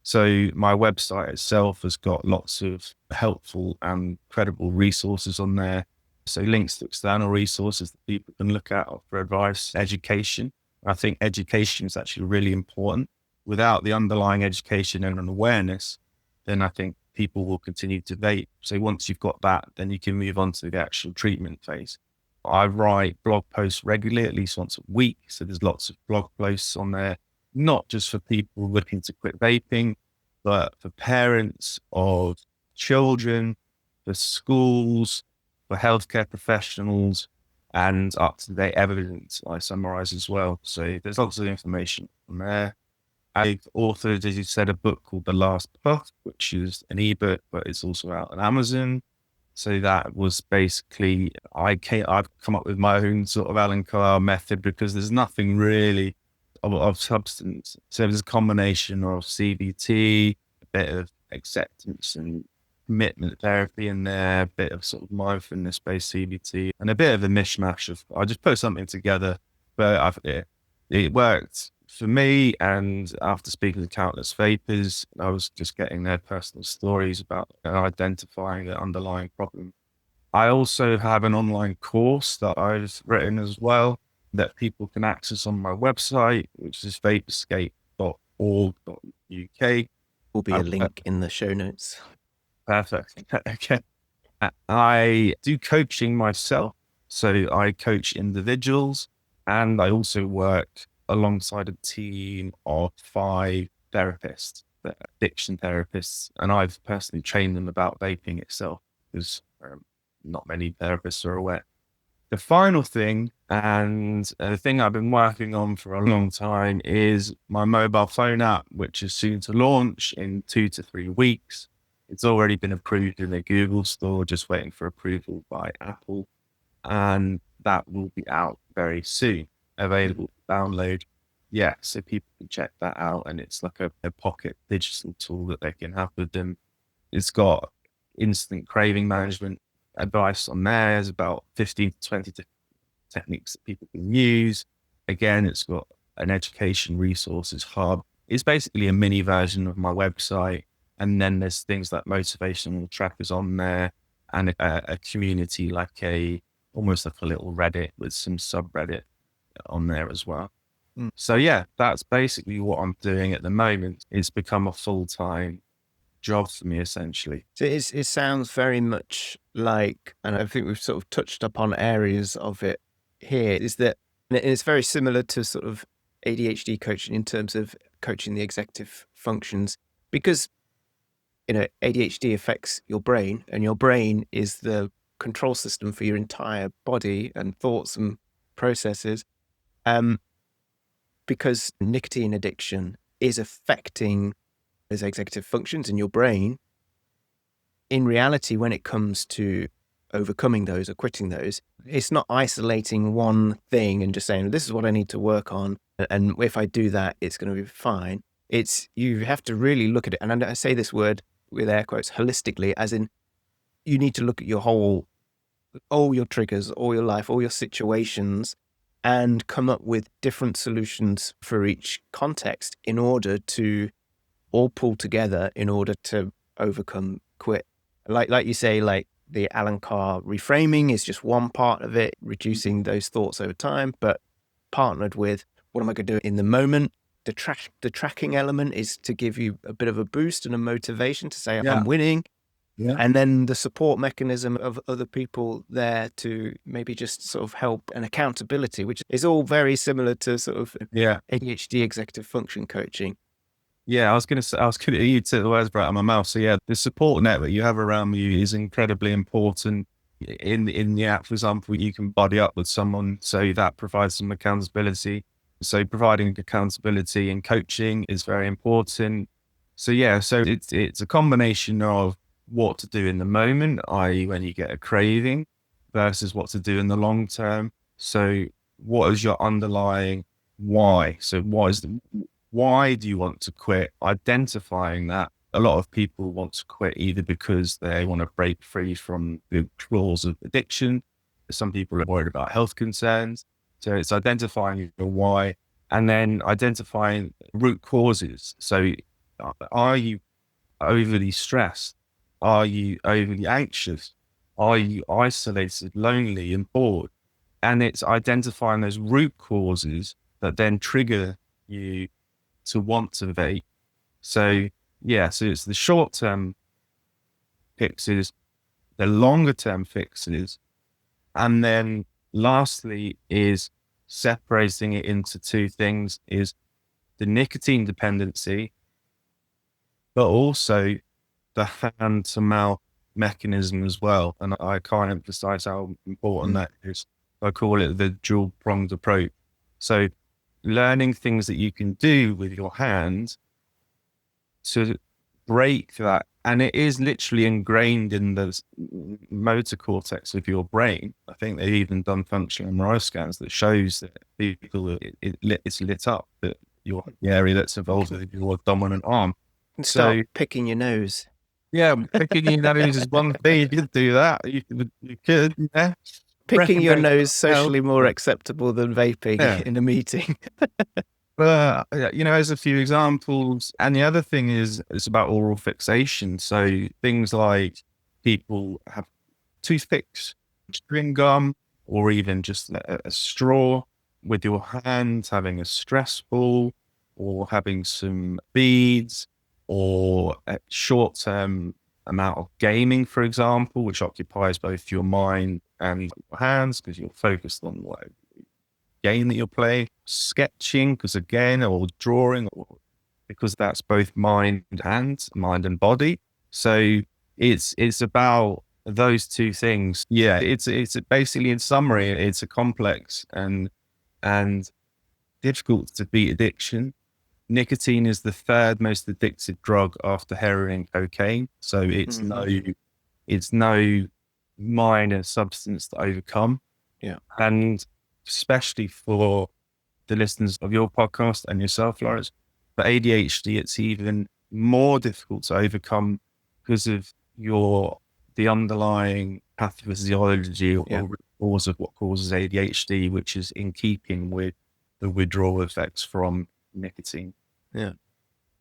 So my website itself has got lots of helpful and credible resources on there. So links to external resources that people can look at for advice, education. I think education is actually really important. Without the underlying education and an awareness, then I think people will continue to vape. So once you've got that, then you can move on to the actual treatment phase. I write blog posts regularly, at least once a week. So there's lots of blog posts on there, not just for people looking to quit vaping, but for parents of children, for schools, for healthcare professionals, and up-to-date evidence I summarize as well. So there's lots of information from there. I've authored, as you said, a book called The Last Puff, which is an ebook, but it's also out on Amazon. So that was basically, I've come up with my own sort of Alan Carr method, because there's nothing really of substance. So there's a combination of CBT, a bit of acceptance and commitment therapy in there, a bit of sort of mindfulness-based CBT, and a bit of a mishmash of, I just put something together, but it worked for me. And after speaking to countless vapers, I was just getting their personal stories about identifying the underlying problem. I also have an online course that I've written as well that people can access on my website, which is vapeescape.org.uk. Will be a link in the show notes. Perfect. Okay. I do coaching myself. So I coach individuals, and I also work alongside a team of 5 therapists, addiction therapists, and I've personally trained them about vaping itself, because not many therapists are aware. The final thing, and the thing I've been working on for a long time, is my mobile phone app, which is soon to launch in 2 to 3 weeks. It's already been approved in the Google store, just waiting for approval by Apple. And that will be out very soon, available to download. Yeah, so people can check that out. And it's like a pocket digital tool that they can have with them. It's got instant craving management advice on there. There's about 15 to 20 techniques that people can use. Again, it's got an education resources hub. It's basically a mini version of my website. And then there's things like motivational trackers on there, and a community, almost like a little Reddit with some subreddit on there as well. So yeah, that's basically what I'm doing at the moment. It's become a full-time job for me, essentially. So it sounds very much like, and I think we've sort of touched upon areas of it here, is that it's very similar to sort of ADHD coaching in terms of coaching the executive functions, because ADHD affects your brain, and your brain is the control system for your entire body and thoughts and processes. Because nicotine addiction is affecting those executive functions in your brain, in reality, when it comes to overcoming those or quitting those, it's not isolating one thing and just saying, this is what I need to work on, and if I do that, it's going to be fine. You have to really look at it. And I say this word with air quotes, holistically, as in you need to look at all your triggers, all your life, all your situations, and come up with different solutions for each context in order to all pull together in order to overcome quit. Like you say, like the Alan Carr reframing is just one part of it, reducing those thoughts over time, but partnered with what am I going to do in the moment? The tracking element is to give you a bit of a boost and a motivation to say, I'm winning. Yeah. And then the support mechanism of other people there to maybe just sort of help, and accountability, which is all very similar to sort of ADHD executive function coaching. Yeah, I was going to, you took the words right out of my mouth. So yeah, the support network you have around you is incredibly important. In the app, for example, you can buddy up with someone, so that provides some accountability. So providing accountability and coaching is very important. So yeah, so it's a combination of what to do in the moment, i.e. when you get a craving, versus what to do in the long term. So what is your underlying why? So why do you want to quit? Identifying that. A lot of people want to quit either because they want to break free from the claws of addiction. Some people are worried about health concerns. So it's identifying your why, and then identifying root causes. So are you overly stressed? Are you overly anxious? Are you isolated, lonely, and bored? And it's identifying those root causes that then trigger you to want to vape. So yeah, so it's the short-term fixes, the longer-term fixes, and then lastly is separating it into 2 things, is the nicotine dependency, but also the hand to mouth mechanism as well. And I can't emphasize how important that is. I call it the dual-pronged approach. So learning things that you can do with your hands to break that. And it is literally ingrained in the motor cortex of your brain. I think they've even done functional MRI scans that shows that people, it's lit up, that the area that's involved with your dominant arm. Start picking your nose. Yeah, picking your nose is one thing. You could do that. You could, yeah. Picking your nose socially more acceptable than vaping in a meeting. As a few examples. And the other thing is, it's about oral fixation. So things like people have toothpicks, chewing gum, or even just a straw with your hand, having a stress ball, or having some beads, or a short-term amount of gaming, for example, which occupies both your mind and your hands because you're focused on what game that you're playing, sketching, because again, or drawing, because that's both mind and body. So it's about those two things. Yeah, it's basically, in summary, it's a complex and difficult to beat addiction. Nicotine is the third most addictive drug after heroin and cocaine. So it's no minor substance to overcome. Yeah. And especially for the listeners of your podcast and yourself, Laurence, for ADHD, it's even more difficult to overcome because of the underlying pathophysiology or cause of what causes ADHD, which is in keeping with the withdrawal effects from nicotine. Yeah.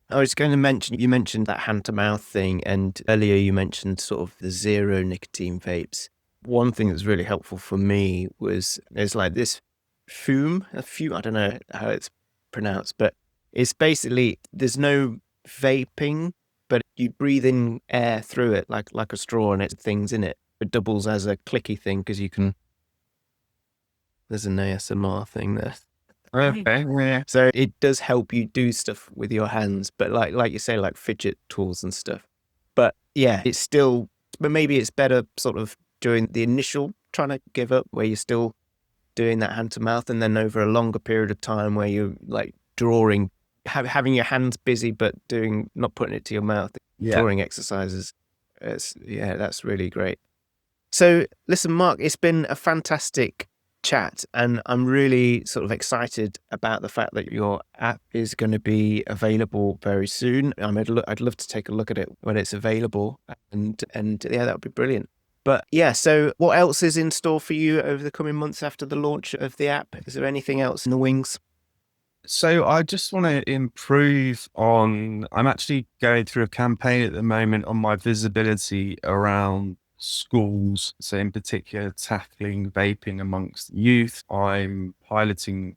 I was going to mention, you mentioned that hand to mouth thing, and earlier you mentioned sort of the zero nicotine vapes. One thing that's really helpful for me there's like this fume, I don't know how it's pronounced, but it's basically, there's no vaping, but you breathe in air through it like a straw, and it's things in it. It doubles as a clicky thing because there's an ASMR thing there. Okay. Yeah. So it does help you do stuff with your hands, but like you say, like fidget tools and stuff. But yeah, but maybe it's better sort of during the initial trying to give up, where you're still doing that hand to mouth, and then over a longer period of time where you're like drawing, having your hands busy, but not putting it to your mouth, drawing exercises. That's really great. So listen, Marc, it's been a fantastic chat, and I'm really sort of excited about the fact that your app is going to be available very soon. I'd love to take a look at it when it's available, and yeah, that would be brilliant. But yeah, so what else is in store for you over the coming months after the launch of the app? Is there anything else in the wings? So I just want to improve on, I'm actually going through a campaign at the moment on my visibility around schools. So in particular, tackling vaping amongst youth. I'm piloting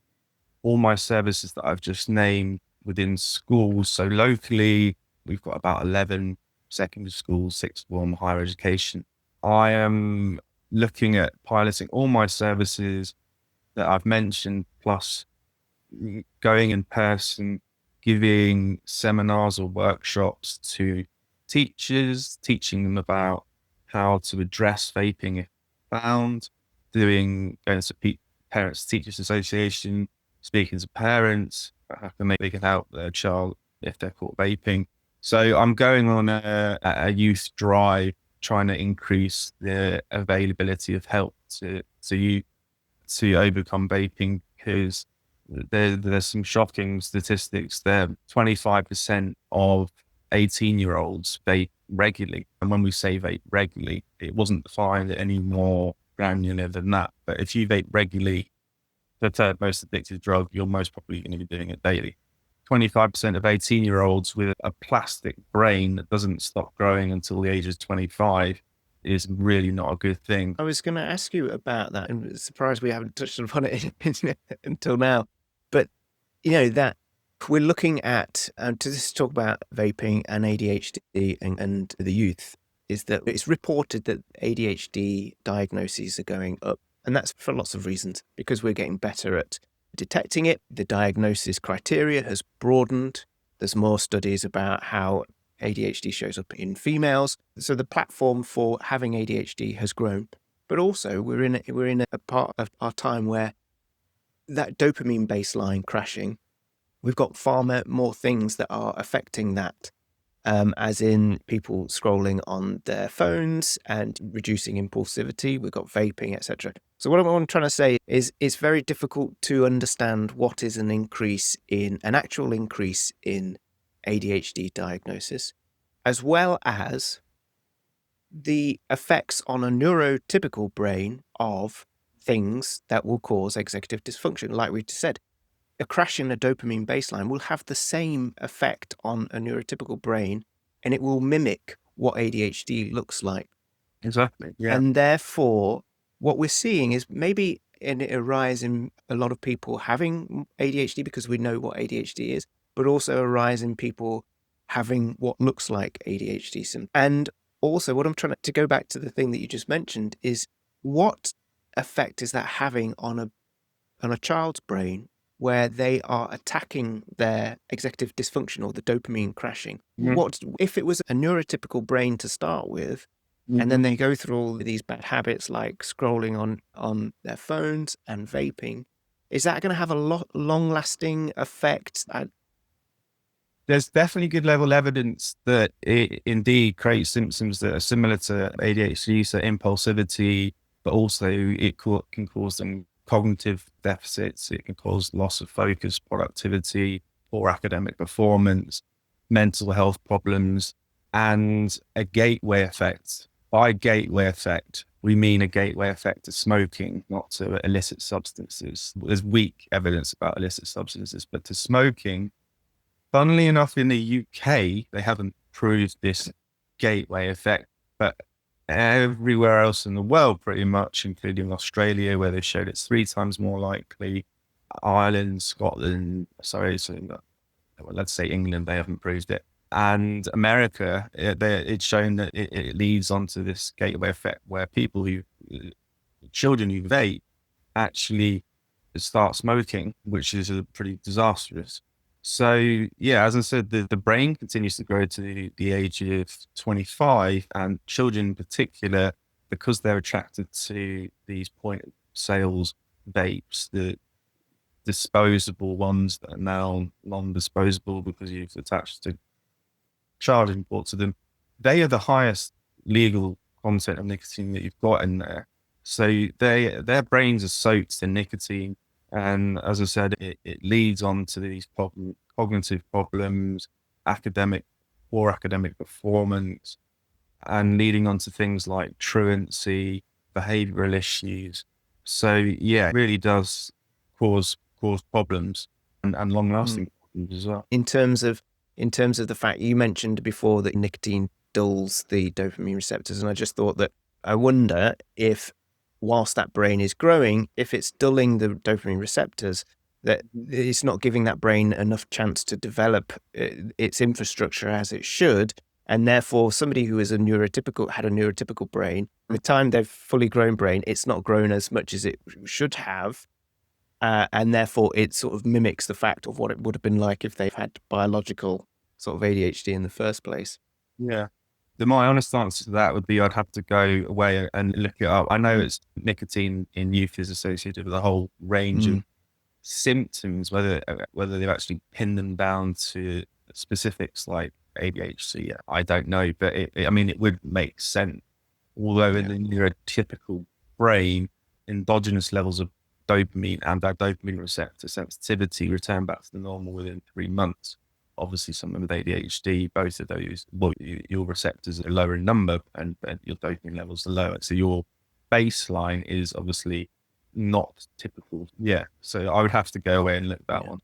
all my services that I've just named within schools. So locally, we've got about 11 secondary schools, 6 form higher education. I am looking at piloting all my services that I've mentioned, plus going in person, giving seminars or workshops to teachers, teaching them about how to address vaping if found, going to Parents Teachers Association, speaking to parents, how they can help their child if they're caught vaping. So I'm going on a youth drive, trying to increase the availability of help to you to overcome vaping, because there's some shocking statistics there. 25% of 18-year-olds vape regularly. And when we say vape regularly, it wasn't defined any more granular than that. But if you vape regularly, the third most addictive drug, you're most probably going to be doing it daily. 25% of 18-year-olds with a plastic brain that doesn't stop growing until the age of 25 is really not a good thing. I was going to ask you about that, and I'm surprised we haven't touched upon it until now. But, that we're looking at, to just talk about vaping and ADHD and the youth, is that it's reported that ADHD diagnoses are going up. And that's for lots of reasons, because we're getting better at detecting it. The diagnosis criteria has broadened. There's more studies about how ADHD shows up in females. So the platform for having ADHD has grown, but also we're in a part of our time where that dopamine baseline crashing. We've got far more things that are affecting that, as in people scrolling on their phones and reducing impulsivity. We've got vaping, etc. So what I'm trying to say is it's very difficult to understand what is an actual increase in ADHD diagnosis, as well as the effects on a neurotypical brain of things that will cause executive dysfunction. Like we just said, a crash in a dopamine baseline will have the same effect on a neurotypical brain, and it will mimic what ADHD looks like. Exactly. Yeah. And therefore, what we're seeing is maybe a rise in a lot of people having ADHD because we know what ADHD is, but also a rise in people having what looks like ADHD symptoms. And also, what I'm trying to go back to the thing that you just mentioned is what effect is that having on a child's brain where they are attacking their executive dysfunction or the dopamine crashing? What if it was a neurotypical brain to start with, and then they go through all these bad habits like scrolling on their phones and vaping? Is that going to have a long-lasting effect? There's definitely good level evidence that it indeed creates symptoms that are similar to ADHD, so impulsivity, but also it can cause them cognitive deficits. It can cause loss of focus, productivity, poor academic performance, mental health problems, and a gateway effect. By gateway effect, we mean a gateway effect to smoking, not to illicit substances. There's weak evidence about illicit substances, but to smoking. Funnily enough, in the UK, they haven't proved this gateway effect, but everywhere else in the world, pretty much, including Australia, where they showed it's 3 times more likely, Ireland, Scotland, let's say England, they haven't proved it. And America, it's shown that it leads onto this gateway effect where children who vape actually start smoking, which is pretty disastrous. So yeah, as I said, the brain continues to grow to the age of 25, and children in particular, because they're attracted to these point of sales vapes, the disposable ones that are now non-disposable because you've attached a charging port to them, they are the highest legal content of nicotine that you've got in there. So their brains are soaked in nicotine. And as I said, it leads on to these cognitive problems, poor academic performance, and leading on to things like truancy, behavioural issues. So yeah, it really does cause problems and long-lasting problems as well. In terms of the fact you mentioned before that nicotine dulls the dopamine receptors, and I just thought that I wonder if, whilst that brain is growing, if it's dulling the dopamine receptors, that it's not giving that brain enough chance to develop its infrastructure as it should. And therefore, somebody who had a neurotypical brain, by the time they've fully grown brain, it's not grown as much as it should have. And therefore, it sort of mimics the fact of what it would have been like if they've had biological sort of ADHD in the first place. Yeah. My honest answer to that would be I'd have to go away and look it up. I know it's nicotine in youth is associated with a whole range of symptoms, whether they've actually pinned them down to specifics like ADHD, I don't know. But it would make sense. Although in the neurotypical brain, endogenous levels of dopamine and our dopamine receptor sensitivity return back to the normal within 3 months. Obviously, someone with ADHD, both of those, your receptors are lower in number and your dopamine levels are lower. So your baseline is obviously not typical. Yeah. So I would have to go away and look at that one.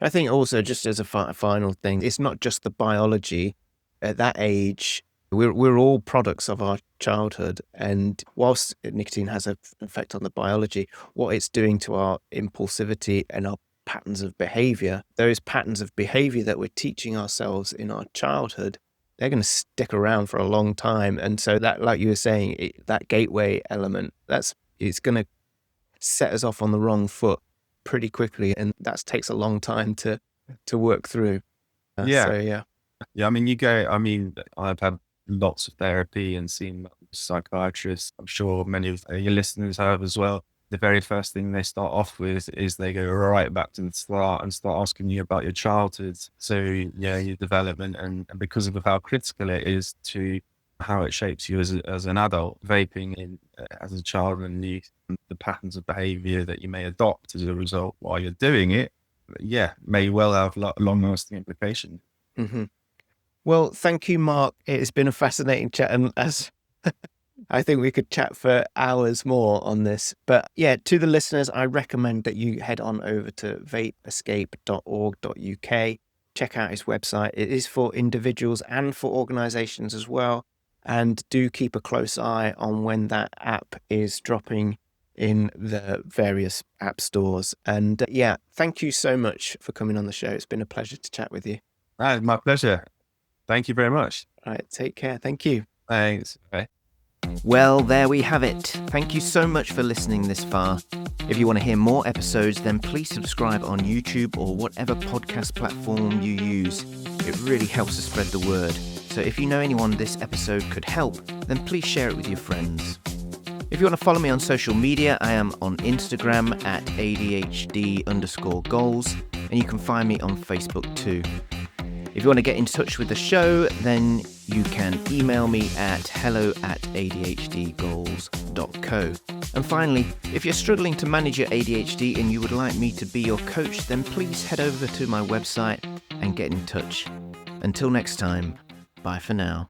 I think also, just as a final thing, it's not just the biology. At that age, we're all products of our childhood. And whilst nicotine has an effect on the biology, what it's doing to our impulsivity and our patterns of behavior, those patterns of behavior that we're teaching ourselves in our childhood, they're going to stick around for a long time. And so that, like you were saying, that gateway element, it's going to set us off on the wrong foot pretty quickly. And that takes a long time to work through. Yeah. So, yeah. Yeah, I've had lots of therapy and seen psychiatrists. I'm sure many of your listeners have as well. The very first thing they start off with is they go right back to the start and start asking you about your childhood. So yeah, your development, and because of how critical it is to how it shapes you as an adult, vaping as a child and the patterns of behavior that you may adopt as a result while you're doing it, yeah, may well have long-lasting implications. Mm-hmm. Well, thank you, Mark. It has been a fascinating chat, and as I think we could chat for hours more on this. But yeah, to the listeners, I recommend that you head on over to vapeescape.org.uk. Check out his website. It is for individuals and for organizations as well. And do keep a close eye on when that app is dropping in the various app stores. And yeah, thank you so much for coming on the show. It's been a pleasure to chat with you. My pleasure. Thank you very much. All right, take care. Thank you. Thanks. Okay. Well, there we have it. Thank you so much for listening this far. If you want to hear more episodes, then please subscribe on YouTube or whatever podcast platform you use. It really helps to spread the word. So if you know anyone this episode could help, then please share it with your friends. If you want to follow me on social media, I am on Instagram at ADHD_goals, and you can find me on Facebook too. If you want to get in touch with the show, then you can email me at hello@adhdgoals.co. And finally, if you're struggling to manage your ADHD and you would like me to be your coach, then please head over to my website and get in touch. Until next time, bye for now.